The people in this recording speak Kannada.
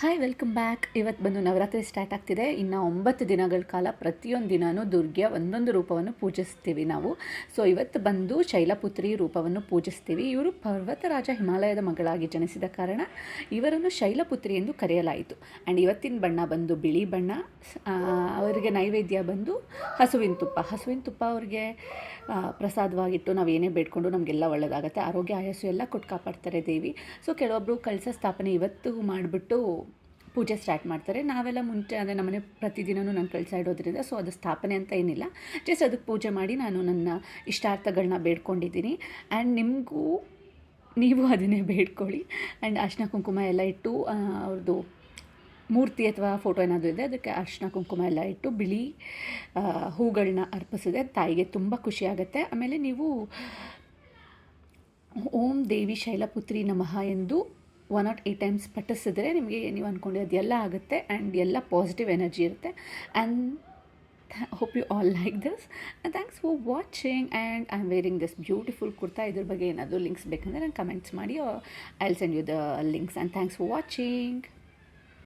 Hi welcome back. ಇವತ್ತು ಬಂದು ನವರಾತ್ರಿ ಸ್ಟಾರ್ಟ್ ಆಗ್ತಿದೆ. ಇನ್ನು 9 ದಿನಗಳ ಕಾಲ ಪ್ರತಿಯೊಂದು ದಿನವೂ ದುರ್ಗೆಯ ಒಂದೊಂದು ರೂಪವನ್ನು ಪೂಜಿಸ್ತೀವಿ ನಾವು. ಸೊ ಇವತ್ತು ಬಂದು ಶೈಲಪುತ್ರಿ ರೂಪವನ್ನು ಪೂಜಿಸ್ತೀವಿ. ಇವರು ಪರ್ವತರಾಜ ಹಿಮಾಲಯದ ಮಗಳಾಗಿ ಜನಿಸಿದ ಕಾರಣ ಇವರನ್ನು ಶೈಲಪುತ್ರಿ ಎಂದು ಕರೆಯಲಾಯಿತು. ಆ್ಯಂಡ್ ಇವತ್ತಿನ ಬಣ್ಣ ಬಂದು ಬಿಳಿ ಬಣ್ಣ. ಅವರಿಗೆ ನೈವೇದ್ಯ ಬಂದು ಹಸುವಿನ ತುಪ್ಪ ಅವ್ರಿಗೆ ಪ್ರಸಾದವಾಗಿಟ್ಟು ನಾವು ಏನೇ ಬೇಡ್ಕೊಂಡು ನಮಗೆಲ್ಲ ಒಳ್ಳೆಯದಾಗುತ್ತೆ. ಆರೋಗ್ಯ ಆಯಸ್ಸು ಎಲ್ಲ ಕೊಟ್ಟು ಕಾಪಾಡ್ತಾರೆ ದೇವಿ. ಸೊ ಕೆಲವೊಬ್ಬರು ಕಳಸ ಸ್ಥಾಪನೆ ಇವತ್ತು ಮಾಡಿಬಿಟ್ಟು ಪೂಜೆ ಸ್ಟಾರ್ಟ್ ಮಾಡ್ತಾರೆ. ನಾವೆಲ್ಲ ಮುಂಚೆ ಅಂದರೆ ನಮ್ಮನೆ ಪ್ರತಿದಿನವೂ ನಾನು ಕಳಸ ಇಡೋದ್ರಿಂದ ಸೊ ಅದು ಸ್ಥಾಪನೆ ಅಂತ ಏನಿಲ್ಲ, ಜಸ್ಟ್ ಅದಕ್ಕೆ ಪೂಜೆ ಮಾಡಿ ನಾನು ನನ್ನ ಇಷ್ಟಾರ್ಥಗಳನ್ನ ಬೇಡ್ಕೊಂಡಿದ್ದೀನಿ. ಆ್ಯಂಡ್ ನೀವು ಅದನ್ನೇ ಬೇಡ್ಕೊಳ್ಳಿ. ಆ್ಯಂಡ್ ಅರಿಶಿನ ಕುಂಕುಮ ಎಲ್ಲ ಇಟ್ಟು ಅವ್ರದ್ದು ಮೂರ್ತಿ ಅಥವಾ ಫೋಟೋ ಏನಾದರೂ ಇದೆ ಅದಕ್ಕೆ ಅರಿಶಿನ ಕುಂಕುಮ ಎಲ್ಲ ಇಟ್ಟು ಬಿಳಿ ಹೂಗಳನ್ನ ಅರ್ಪಿಸಿದೆ ತಾಯಿಗೆ ತುಂಬ ಖುಷಿಯಾಗುತ್ತೆ. ಆಮೇಲೆ ನೀವು ಓಂ ದೇವಿ ಶೈಲಪುತ್ರಿ ನಮಃ ಎಂದು 108 ಟೈಮ್ಸ್ ಪಠಿಸಿದ್ರೆ ನಿಮಗೆ ನೀವು ಅಂದ್ಕೊಂಡಿದ್ದು ಎಲ್ಲ ಆಗುತ್ತೆ ಆ್ಯಂಡ್ ಎಲ್ಲ ಪಾಸಿಟಿವ್ ಎನರ್ಜಿ ಇರುತ್ತೆ. And hope you all like this and thanks for watching. And I am wearing this beautiful kurta. ಇದ್ರ ಬಗ್ಗೆ ಏನಾದರೂ ಲಿಂಕ್ಸ್ ಬೇಕಂದರೆ ನಂಗೆ ಕಮೆಂಟ್ಸ್ ಮಾಡಿ. I will send you the links and thanks for watching.